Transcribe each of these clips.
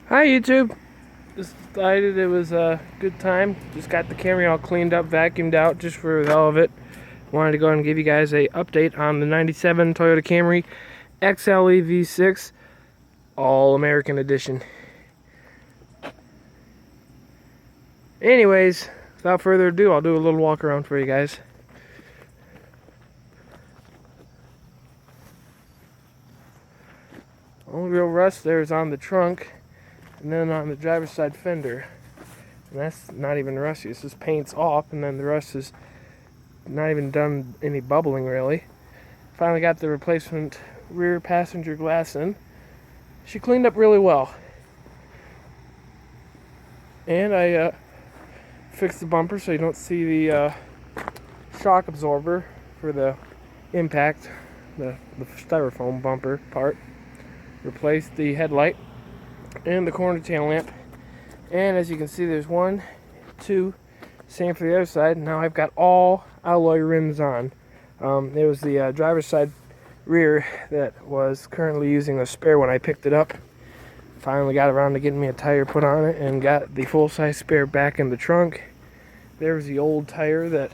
Hi YouTube. Just decided it was a good time. Just got the Camry all cleaned up, vacuumed out just for the hell of it. Wanted to go ahead and give you guys a update on the 97 Toyota Camry XLE V6 All American Edition. Anyways, without further ado, I'll do a little walk around for you guys. Only real rust there is on the trunk and then on the driver's side fender. And that's not even rusty, it's just paint's off, and then the rust is not even done any bubbling really. Finally got the replacement rear passenger glass in. She cleaned up really well. And I fixed the bumper so you don't see the shock absorber for the impact, the styrofoam bumper part. Replaced the headlight and the corner tail lamp. And as you can see, there's one, two, same for the other side. Now I've got all alloy rims on. It was the driver's side rear that was currently using a spare when I picked it up. Finally got around to getting me a tire put on it and got the full-size spare back in the trunk. There's the old tire that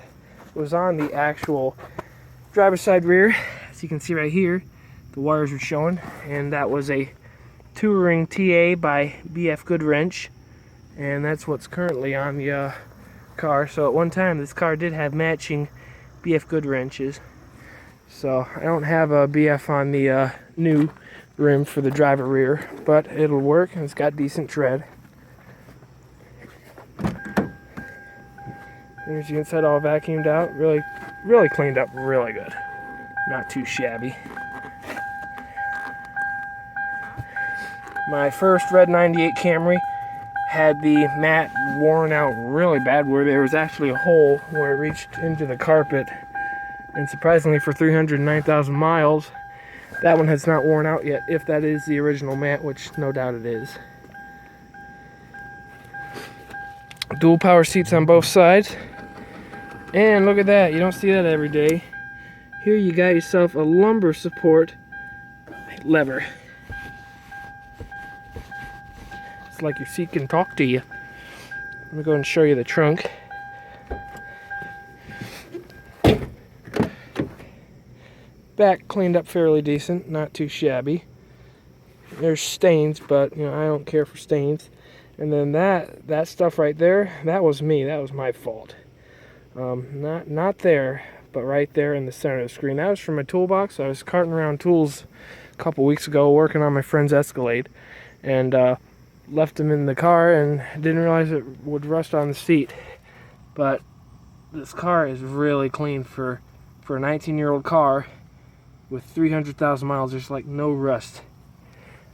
was on the actual driver's side rear. As you can see right here, the wires are showing, and that was a Touring TA by BF Goodwrench, and that's what's currently on the car. So at one time this car did have matching BF Goodwrenches, so I don't have a BF on the new rim for the driver rear, but it'll work and it's got decent tread. There's the inside all vacuumed out, really cleaned up really good, not too shabby. My first red 98 Camry had the mat worn out really bad, where there was actually a hole where it reached into the carpet. And surprisingly, for 309,000 miles, that one has not worn out yet, if that is the original mat, which no doubt it is. Dual power seats on both sides. And look at that, you don't see that every day. Here you got yourself a lumbar support lever. It's like your seat can talk to you. Let me go and show you the trunk. Back cleaned up fairly decent, not too shabby. There's stains, but you know, I don't care for stains. And then that stuff right there, that was me. That was my fault. Not there, but right there in the center of the screen. That was from my toolbox. I was carting around tools a couple weeks ago, working on my friend's Escalade, and left them in the car and didn't realize it would rust on the seat. But this car is really clean for a 19-year-old car with 300,000 miles. There's like no rust.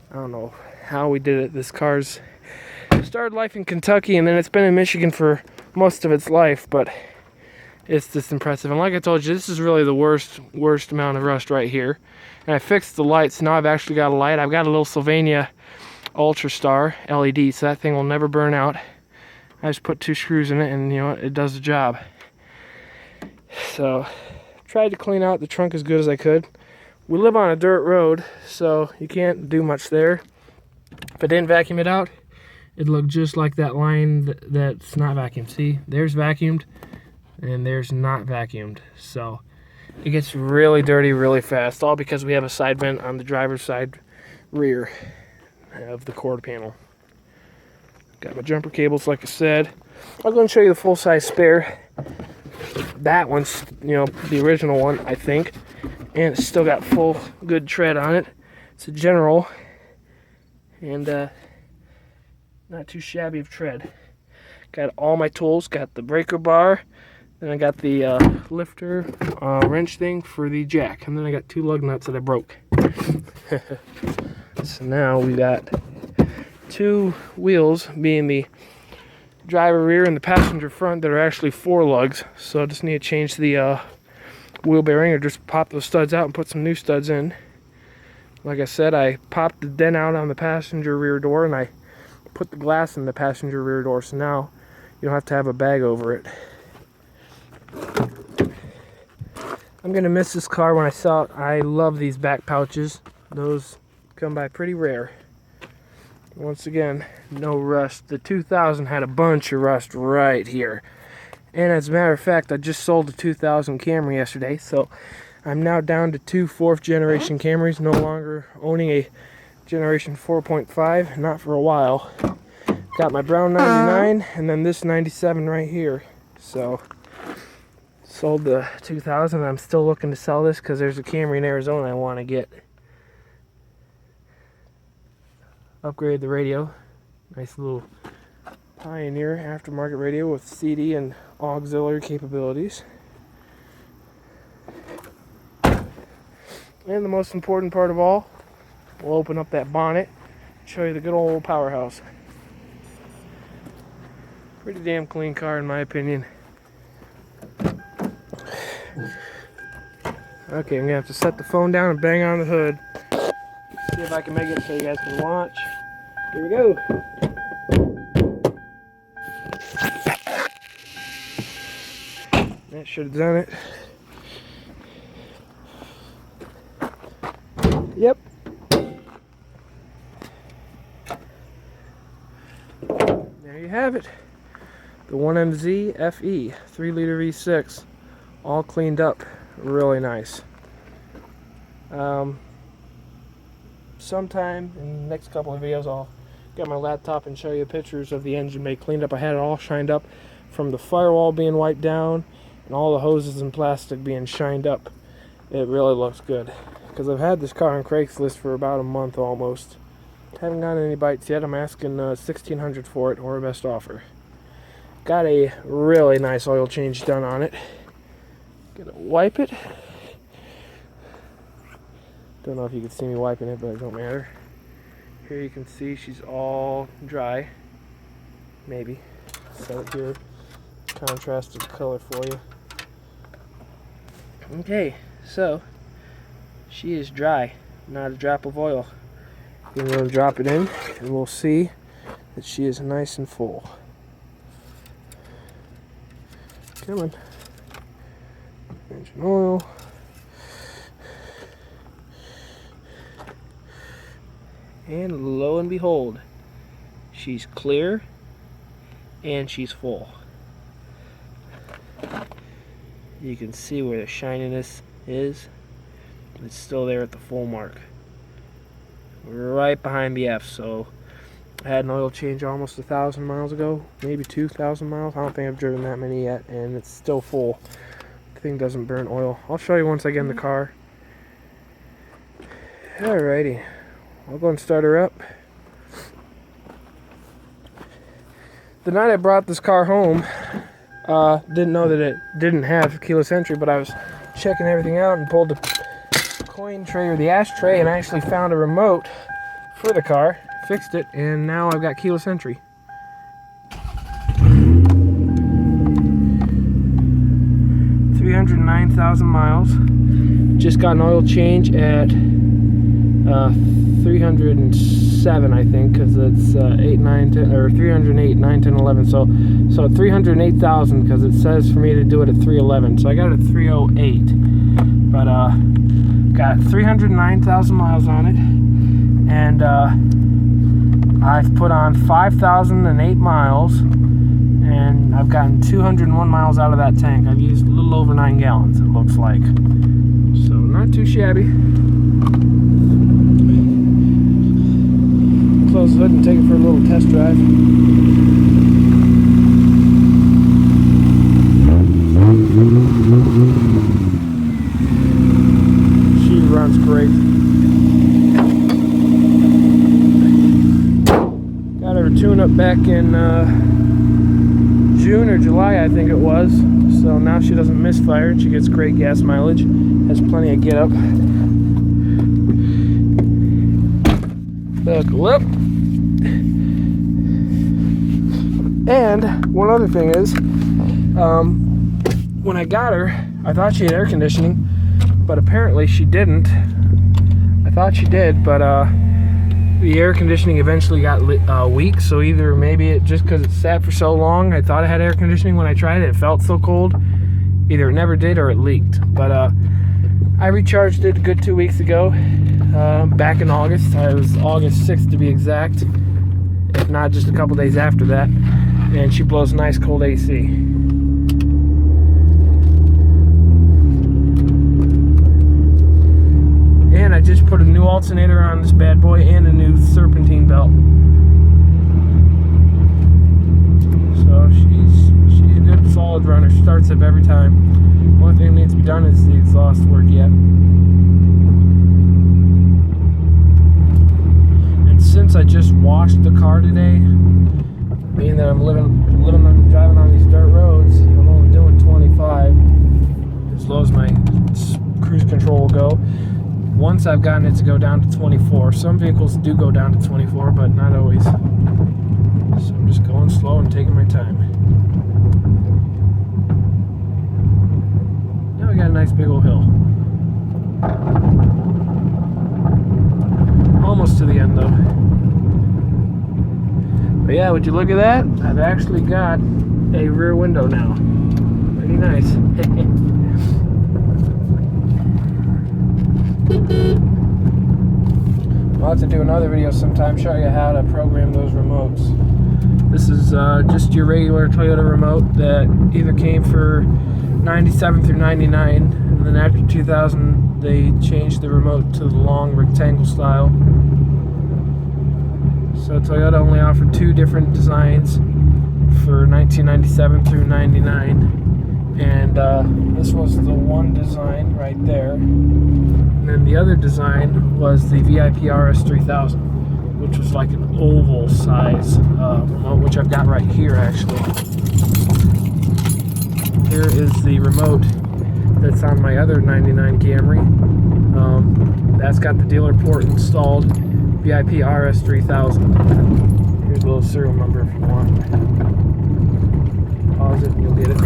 I don't know how we did it. This car's started life in Kentucky, and then it's been in Michigan for most of its life, but it's just impressive. And like I told you, this is really the worst amount of rust right here. And I fixed the lights. Now I've actually got a light. I've got a little Sylvania Ultra Star LED, so that thing will never burn out. I just put 2 screws in it, and you know, it does the job. So tried to clean out the trunk as good as I could. We live on a dirt road, so you can't do much there. If I didn't vacuum it out, it'd look just like that line that's not vacuumed. See, there's vacuumed and there's not vacuumed. So it gets really dirty really fast, all because we have a side vent on the driver's side rear of the quarter panel. Got my jumper cables, like I said. I'll go and show you the full-size spare. That one's, you know, the original one, I think, and it's still got full good tread on it. It's a General, and not too shabby of tread. Got all my tools. Got the breaker bar, then I got the lifter wrench thing for the jack, and then I got 2 lug nuts that I broke. So now we got 2 wheels, being the driver rear and the passenger front, that are actually 4 lugs. So I just need to change the wheel bearing, or just pop those studs out and put some new studs in. Like I said, I popped the dent out on the passenger rear door, and I put the glass in the passenger rear door, so now you don't have to have a bag over it. I'm gonna miss this car when I sell it. I love these back pouches. Those come by pretty rare. Once again, no rust. The 2000 had a bunch of rust right here. And as a matter of fact, I just sold the 2000 Camry yesterday, so I'm now down to 2 4th generation Camrys, no longer owning a generation 4.5, not for a while. Got my brown 99 and then this 97 right here. So sold the 2000. I'm still looking to sell this because there's a Camry in Arizona I want to get. Upgrade the radio. Nice little Pioneer aftermarket radio with CD and auxiliary capabilities. And the most important part of all, we'll open up that bonnet, show you the good old powerhouse. Pretty damn clean car in my opinion. Okay, I'm gonna have to set the phone down and bang on the hood. See if I can make it so you guys can watch. Here we go. That should have done it. Yep. There you have it. The 1MZ FE 3-liter V6, all cleaned up, really nice. Sometime in the next couple of videos I'll get my laptop and show you pictures of the engine bay cleaned up. I had it all shined up from the firewall being wiped down and all the hoses and plastic being shined up. It really looks good because I've had this car on Craigslist for about a month almost. Haven't gotten any bites yet. I'm asking $1,600 for it or a best offer. Got a really nice oil change done on it. Gonna wipe it. Don't know if you can see me wiping it, but it don't matter. Here you can see she's all dry. Maybe. Set it here. Contrasted color for you. Okay, so she is dry. Not a drop of oil. I'm going to drop it in and we'll see that she is nice and full. Come on. Engine oil. And lo and behold, she's clear and she's full. You can see where the shininess is. It's still there at the full mark. Right behind the F. So I had an oil change almost 1,000 miles ago, maybe 2,000 miles. I don't think I've driven that many yet, and it's still full. The thing doesn't burn oil. I'll show you once I get in the car. Alrighty, I'll go and start her up. The night I brought this car home, didn't know that it didn't have keyless entry, but I was checking everything out and pulled the coin tray or the ashtray and I actually found a remote for the car, fixed it, and now I've got keyless entry. $309,000 miles. Just got an oil change at 307, I think, because it's 8, 9, 10, or 308, 9, 10, 11. So 308,000 because it says for me to do it at 311. So I got it at 308, but got 309,000 miles on it, and I've put on 5,008 miles, and I've gotten 201 miles out of that tank. I've used a little over 9 gallons, it looks like. So not too shabby. Close the hood and take it for a little test drive. She runs great. Got her tune-up back in June or July, I think it was. So now she doesn't misfire. She gets great gas mileage. Has plenty of get-up. Buckle up. And one other thing is, when I got her, I thought she had air conditioning, but apparently she didn't. I thought she did, but the air conditioning eventually got weak, so either maybe it just because it sat for so long, I thought it had air conditioning when I tried it, it felt so cold. Either it never did or it leaked. But I recharged it a good 2 weeks ago, back in August. It was August 6th to be exact. if not just a couple days after that. And she blows nice cold AC. And I just put a new alternator on this bad boy and a new serpentine belt. So she's a good solid runner. Starts up every time. Only thing that needs to be done is the exhaust work yet. And since I just washed the car today, being that I'm driving on these dirt roads, I'm only doing 25 as low as my cruise control will go. Once I've gotten it to go down to 24. Some vehicles do go down to 24, but not always. So I'm just going slow and taking my time. Now we got a nice big old hill. Almost to the end though. But yeah, would you look at that? I've actually got a rear window now. Pretty nice. I'll have to do another video sometime, show you how to program those remotes. This is just your regular Toyota remote that either came for 97 through 99, and then after 2000 they changed the remote to the long rectangle style. So Toyota only offered two different designs for 1997 through 99. And this was the one design right there. And then the other design was the VIP RS 3000, which was like an oval size remote, which I've got right here actually. Here is the remote that's on my other 99 Camry. That's got the dealer port installed, VIP RS 3000. Here's a little serial number if you want. Pause it and you'll get it.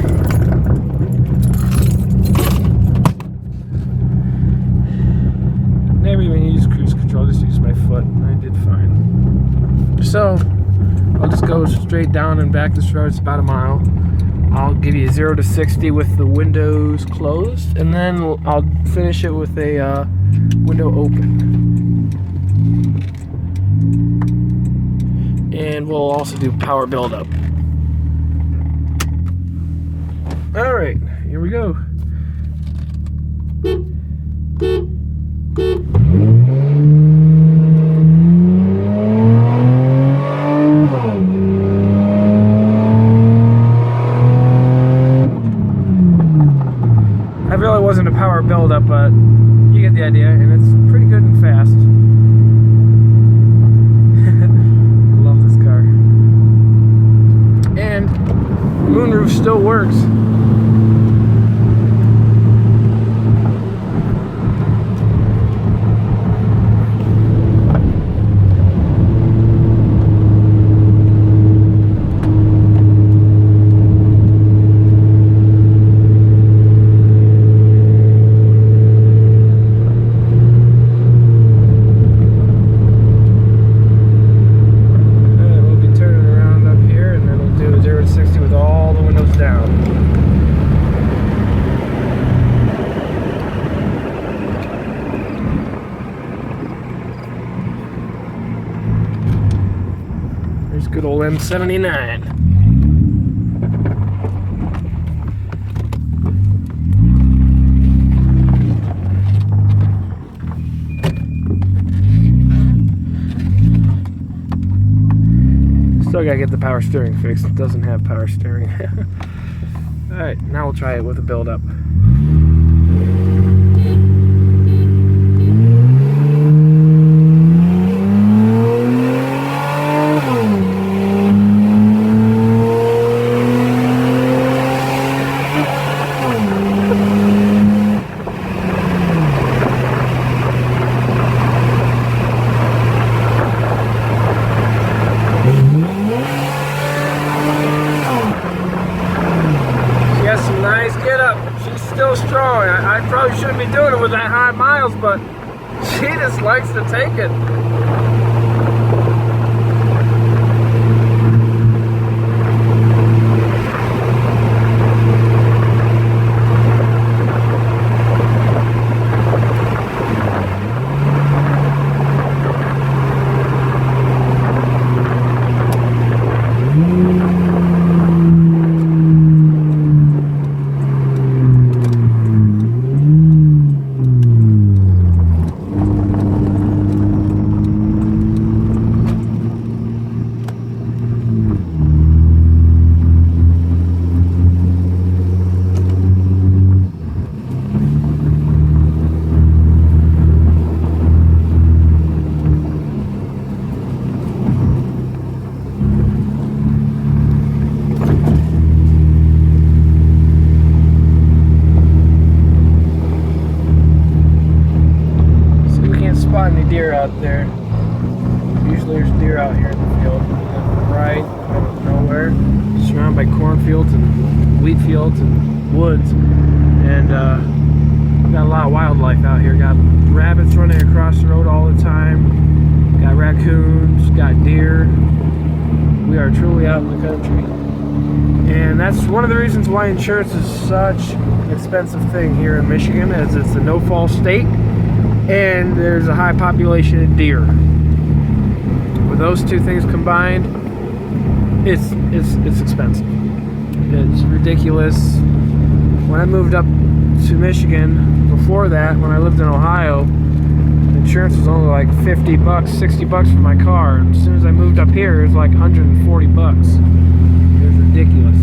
Never even used cruise control, just used my foot, and I did fine. So, I'll just go straight down and back this road. It's about a mile. I'll give you 0 to 60 with the windows closed, and then I'll finish it with a window open. And we'll also do power buildup. Alright, here we go. That really wasn't a power buildup, but you get the idea, and it's pretty good and fast. Love this car. And the moonroof still works. There's good old M79. Still gotta get the power steering fixed. It doesn't have power steering. Alright, now we'll try it with a build-up. Still strong. I probably shouldn't be doing it with that high miles, but she just likes to take it. deer out there. Usually there's deer out here in the field. Right out of nowhere, surrounded by cornfields and wheat fields and woods, and we got a lot of wildlife out here. Got rabbits running across the road all the time. Got raccoons. Got deer. We are truly out in the country, and that's one of the reasons why insurance is such an expensive thing here in Michigan, as it's a no-fault state, and there's a high population of deer. With those two things combined, it's expensive. It's ridiculous. When I moved up to Michigan, before that, when I lived in Ohio, insurance was only like 50 bucks, 60 bucks for my car. And as soon as I moved up here, it was like 140 bucks. It was ridiculous.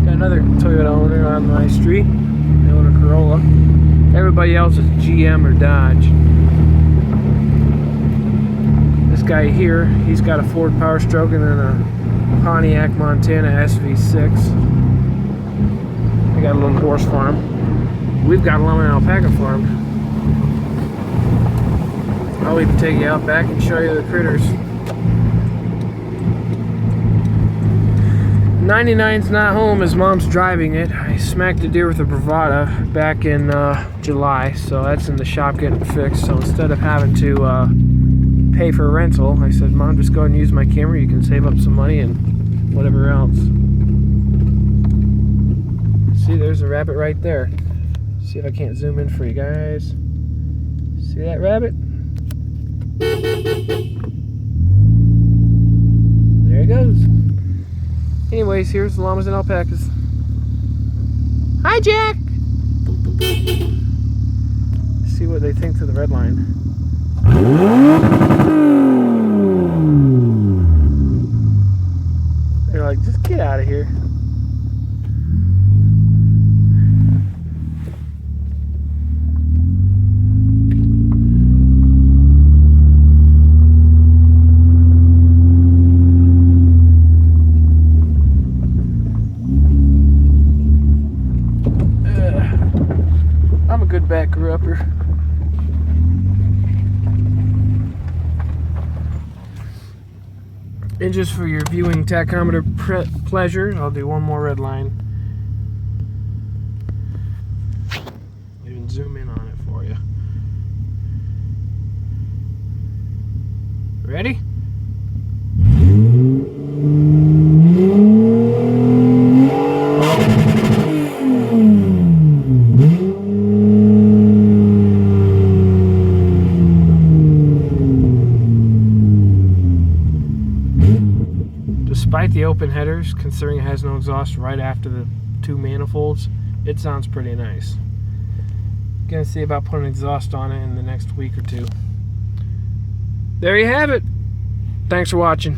Got another Toyota owner on my street. They own a Corolla. Everybody else is GM or Dodge. This guy here, he's got a Ford Power Stroke and then a Pontiac Montana SV6. I got a little horse farm. We've got a llama and alpaca farm. I'll even take you out back and show you the critters. 99's not home, his mom's driving it. I smacked a deer with a Bravada back in July, so that's in the shop getting fixed. So instead of having to pay for a rental, I said, Mom, just go ahead and use my Camry. You can save up some money and whatever else. See, there's a rabbit right there. See if I can't zoom in for you guys. See that rabbit? There he goes. Anyways, here's the llamas and alpacas. Hi, Jack! See what they think to the red line. They're like, just get out of here. I'm a good back-upper. And just for your viewing tachometer pleasure, I'll do one more red line. Even zoom in on it for you. Ready? Despite the open headers, considering it has no exhaust right after the two manifolds, it sounds pretty nice. Gonna see about putting exhaust on it in the next week or two. There you have it. Thanks for watching.